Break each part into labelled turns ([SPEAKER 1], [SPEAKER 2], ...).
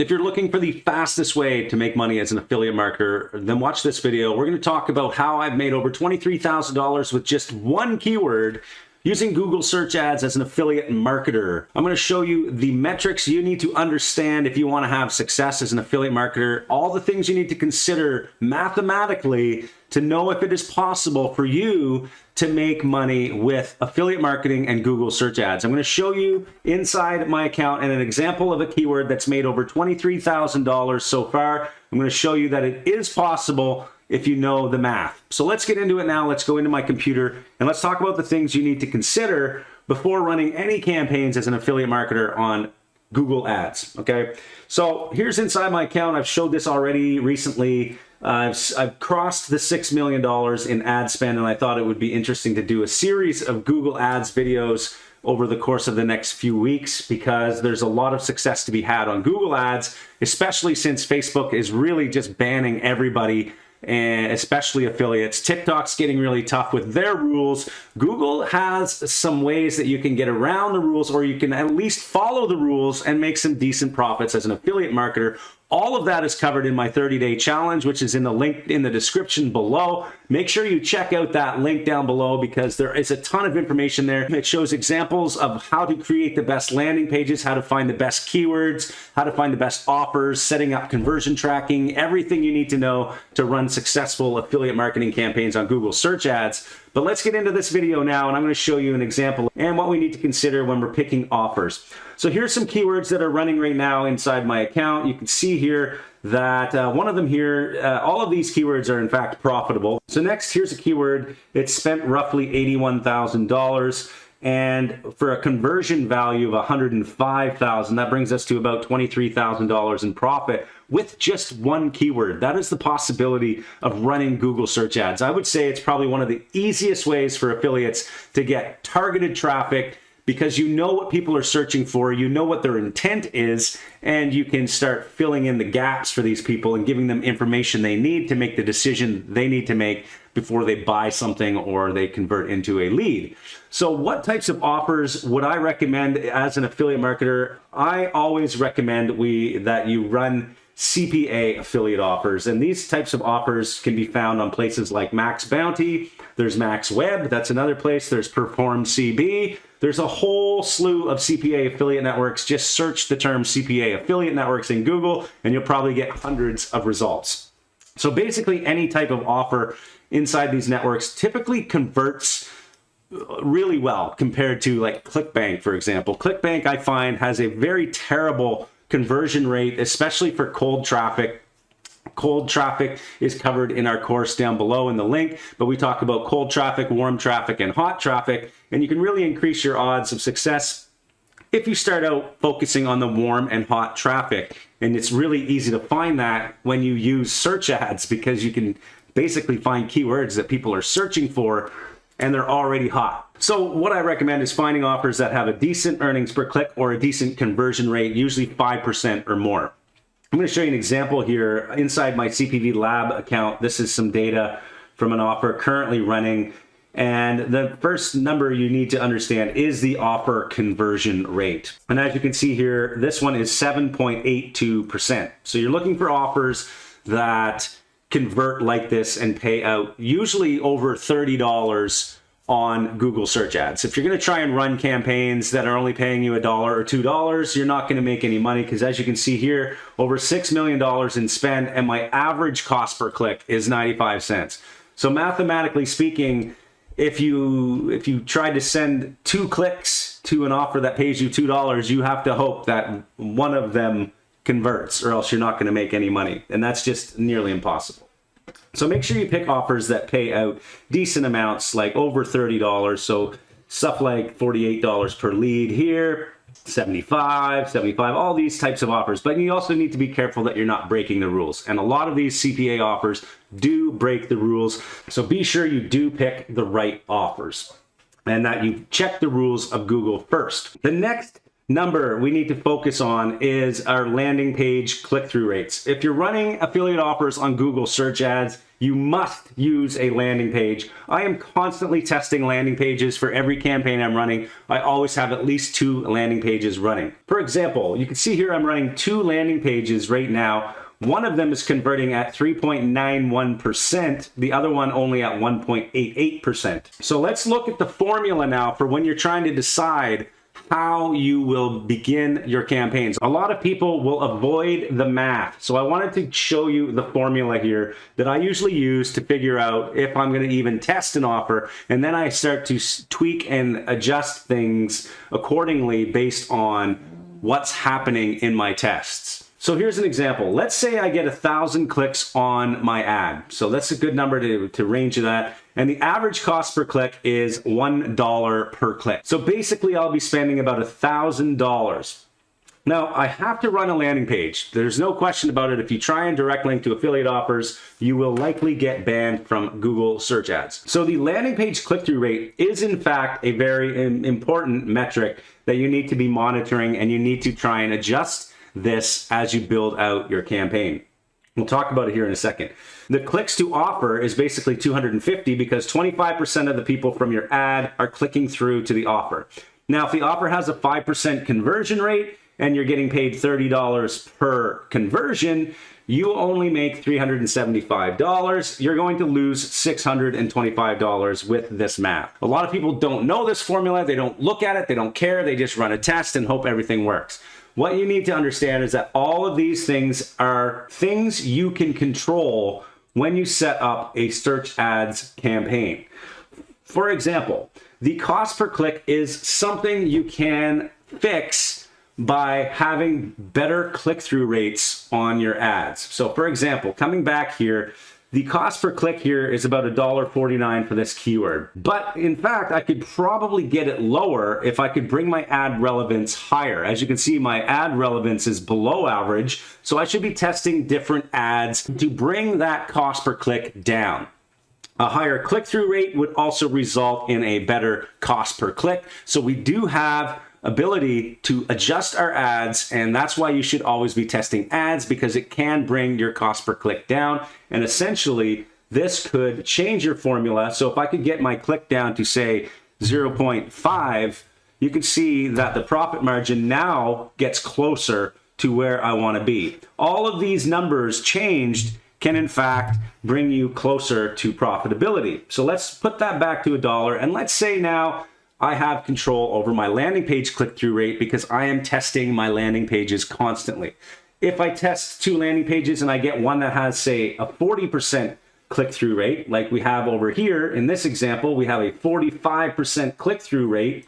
[SPEAKER 1] If you're looking for the fastest way to make money as an affiliate marketer, then watch this video. We're going to talk about how I've made over $23,000 with just one keyword using Google search ads as an affiliate marketer. I'm going to show you the metrics you need to understand if you want to have success as an affiliate marketer, all the things you need to consider mathematically to know if it is possible for you to make money with affiliate marketing and Google search ads. I'm going to show you inside my account and an example of a keyword that's made over $23,000 so far. I'm going to show you that it is possible if you know the math. So let's get into it now. Let's go into my computer and let's talk about the things you need to consider before running any campaigns as an affiliate marketer on Google Ads, okay? So here's inside my account. I've showed this already recently. I've crossed the $6 million in ad spend, and I thought it would be interesting to do a series of Google Ads videos over the course of the next few weeks because there's a lot of success to be had on Google Ads, especially since Facebook is really just banning everybody, and especially affiliates. TikTok's getting really tough with their rules. Google has some ways that you can get around the rules, or you can at least follow the rules and make some decent profits as an affiliate marketer. All of that is covered in my 30-day challenge, which is in the link in the description below. Make sure you check out that link down below because there is a ton of information there. It shows examples of how to create the best landing pages, how to find the best keywords, how to find the best offers, setting up conversion tracking, everything you need to know to run successful affiliate marketing campaigns on Google search ads. But let's get into this video now, and I'm going to show you an example and what we need to consider when we're picking offers. So here's some keywords that are running right now inside my account. You can see here that one of them here, all of these keywords are in fact profitable. So next, here's a keyword. It's spent roughly $81,000. And for a conversion value of $105,000, that brings us to about $23,000 in profit with just one keyword. That is the possibility of running Google search ads. I would say it's probably one of the easiest ways for affiliates to get targeted traffic because you know what people are searching for, you know what their intent is, and you can start filling in the gaps for these people and giving them information they need to make the decision they need to make before they buy something or they convert into a lead. So what types of offers would I recommend as an affiliate marketer? I always recommend that you run CPA affiliate offers, and these types of offers can be found on places like Max Bounty, there's Max Web, that's another place, there's Perform CB, there's a whole slew of CPA affiliate networks. Just search the term CPA affiliate networks in Google and you'll probably get hundreds of results. So basically any type of offer inside these networks typically converts really well compared to like ClickBank, for example. ClickBank, I find, has a very terrible conversion rate, especially for cold traffic. Cold traffic is covered in our course down below in the link, but we talk about cold traffic, warm traffic, and hot traffic, and you can really increase your odds of success if you start out focusing on the warm and hot traffic. And it's really easy to find that when you use search ads because you can basically find keywords that people are searching for and they're already hot. So what I recommend is finding offers that have a decent earnings per click or a decent conversion rate, usually 5% or more. I'm going to show you an example here inside my CPV Lab account. This is some data from an offer currently running. And the first number you need to understand is the offer conversion rate. And as you can see here, this one is 7.82%. So you're looking for offers that convert like this and pay out usually over $30 on Google search ads. If you're going to try and run campaigns that are only paying you $1 or $2, you're not going to make any money because as you can see here, over $6 million in spend and my average cost per click is 95 cents. So mathematically speaking, if you try to send 2 clicks to an offer that pays you $2, you have to hope that one of them converts or else you're not going to make any money. And that's just nearly impossible. So make sure you pick offers that pay out decent amounts, like over $30. So stuff like $48 per lead here, 75, all these types of offers. But you also need to be careful that you're not breaking the rules. And a lot of these CPA offers do break the rules. So be sure you do pick the right offers and that you check the rules of Google first. The next number we need to focus on is our landing page click-through rates. If you're running affiliate offers on Google search ads, you must use a landing page. I am constantly testing landing pages for every campaign I'm running. I always have at least 2 landing pages running. For example, you can see here I'm running 2 landing pages right now. One of them is converting at 3.91%, the other one only at 1.88%. So let's look at the formula now for when you're trying to decide how you will begin your campaigns. A lot of people will avoid the math. So I wanted to show you the formula here that I usually use to figure out if I'm going to even test an offer. And then I start to tweak and adjust things accordingly based on what's happening in my tests. So here's an example. Let's say I get 1,000 clicks on my ad. So that's a good number to range of that. And the average cost per click is $1 per click. So basically I'll be spending about $1,000. Now I have to run a landing page. There's no question about it. If you try and direct link to affiliate offers, you will likely get banned from Google search ads. So the landing page click-through rate is in fact a very important metric that you need to be monitoring, and you need to try and adjust this as you build out your campaign. We'll talk about it here in a second. The clicks to offer is basically 250 because 25% of the people from your ad are clicking through to the offer. Now, if the offer has a 5% conversion rate and you're getting paid $30 per conversion, you only make $375. You're going to lose $625 with this math. A lot of people don't know this formula. They don't look at it. They don't care. They just run a test and hope everything works. What you need to understand is that all of these things are things you can control when you set up a search ads campaign. For example, the cost per click is something you can fix by having better click-through rates on your ads. So for example, coming back here, the cost per click here is about $1.49 for this keyword. But in fact, I could probably get it lower if I could bring my ad relevance higher. As you can see, my ad relevance is below average, so I should be testing different ads to bring that cost per click down. A higher click-through rate would also result in a better cost per click. So we do have ability to adjust our ads, and that's why you should always be testing ads, because it can bring your cost per click down. And essentially this could change your formula. So if I could get my click down to say 0.5, you can see that the profit margin now gets closer to where I want to be. All of these numbers changed can in fact bring you closer to profitability. So let's put that back to $1, and let's say now I have control over my landing page click-through rate because I am testing my landing pages constantly. If I test 2 landing pages and I get one that has, say, a 40% click-through rate, like we have over here in this example, we have a 45% click-through rate,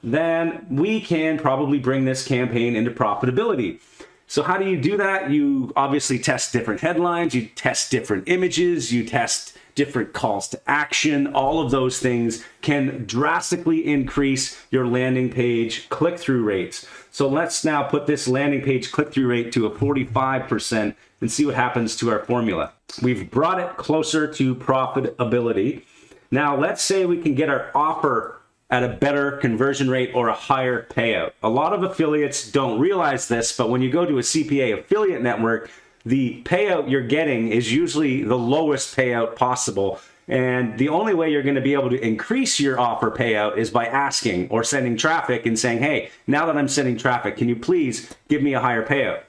[SPEAKER 1] then we can probably bring this campaign into profitability. So how do you do that? You obviously test different headlines, you test different images, you test different calls to action. All of those things can drastically increase your landing page click-through rates. So let's now put this landing page click-through rate to a 45% and see what happens to our formula. We've brought it closer to profitability. Now let's say we can get our offer at a better conversion rate or a higher payout. A lot of affiliates don't realize this, but when you go to a CPA affiliate network, the payout you're getting is usually the lowest payout possible. And the only way you're going to be able to increase your offer payout is by asking or sending traffic and saying, hey, now that I'm sending traffic, can you please give me a higher payout?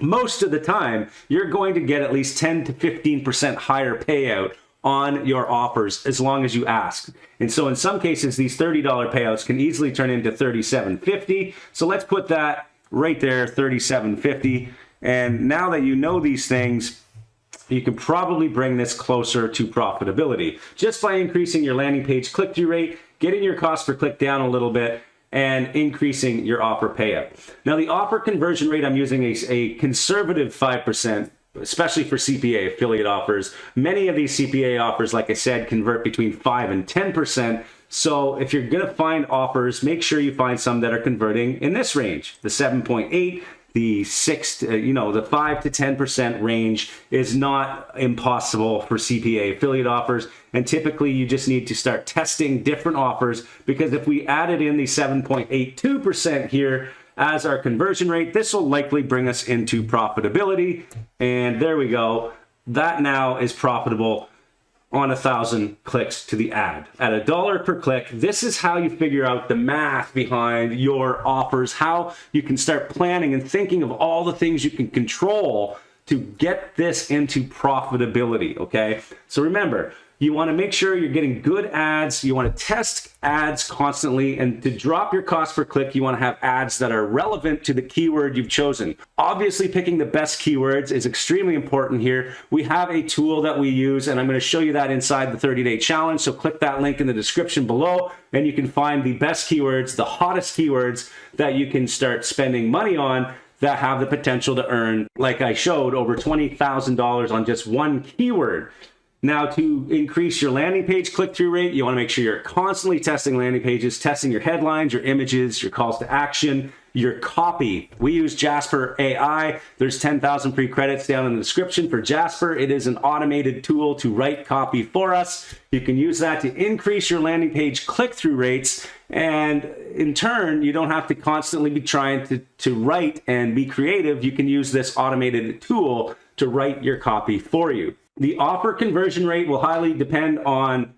[SPEAKER 1] Most of the time, you're going to get at least 10 to 15% higher payout on your offers as long as you ask. And so in some cases, these $30 payouts can easily turn into $37.50. So let's put that right there, $37.50. And now that you know these things, you can probably bring this closer to profitability just by increasing your landing page click-through rate, getting your cost per click down a little bit, and increasing your offer payout. Now the offer conversion rate, I'm using a conservative 5%, especially for CPA affiliate offers. Many of these CPA offers, like I said, convert between 5 and 10%. So if you're going to find offers, make sure you find some that are converting in this range, the 7.8, the 6, the 5 to 10% range is not impossible for CPA affiliate offers. And typically you just need to start testing different offers, because if we added in the 7.82% here as our conversion rate, this will likely bring us into profitability. And there we go. that now is profitable on 1,000 clicks to the ad. At $1 per click, this is how you figure out the math behind your offers, how you can start planning and thinking of all the things you can control to get this into profitability, okay? So remember, you want to make sure you're getting good ads. You want to test ads constantly, and to drop your cost per click, you want to have ads that are relevant to the keyword you've chosen. Obviously, picking the best keywords is extremely important here. We have a tool that we use, and I'm going to show you that inside the 30-day challenge. So click that link in the description below, and you can find the best keywords, the hottest keywords that you can start spending money on that have the potential to earn, like I showed, over $20,000 on just one keyword. Now, to increase your landing page click-through rate, you want to make sure you're constantly testing landing pages, testing your headlines, your images, your calls to action, your copy. We use Jasper AI. There's 10,000 free credits down in the description for Jasper. It is an automated tool to write copy for us. You can use that to increase your landing page click-through rates, and in turn, you don't have to constantly be trying to write and be creative. You can use this automated tool to write your copy for you. The offer conversion rate will highly depend on,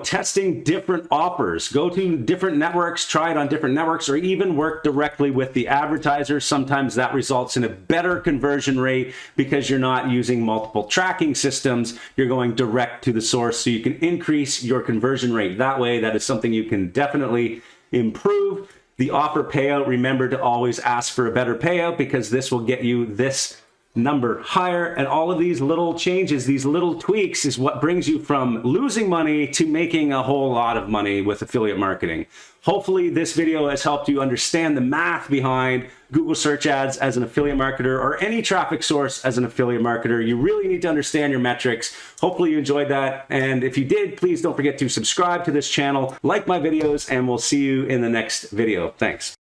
[SPEAKER 1] testing different offers. Go to different networks, try it on different networks, or even work directly with the advertiser. Sometimes that results in a better conversion rate because you're not using multiple tracking systems. You're going direct to the source, so you can increase your conversion rate. That way, that is something you can definitely improve. The offer payout, remember to always ask for a better payout, because this will get you this number higher, and all of these little changes, these little tweaks, is what brings you from losing money to making a whole lot of money with affiliate marketing. Hopefully this video has helped you understand the math behind Google search ads as an affiliate marketer, or any traffic source as an affiliate marketer. You really need to understand your metrics. Hopefully you enjoyed that, and if you did, please don't forget to subscribe to this channel, like my videos, and we'll see you in the next video. Thanks.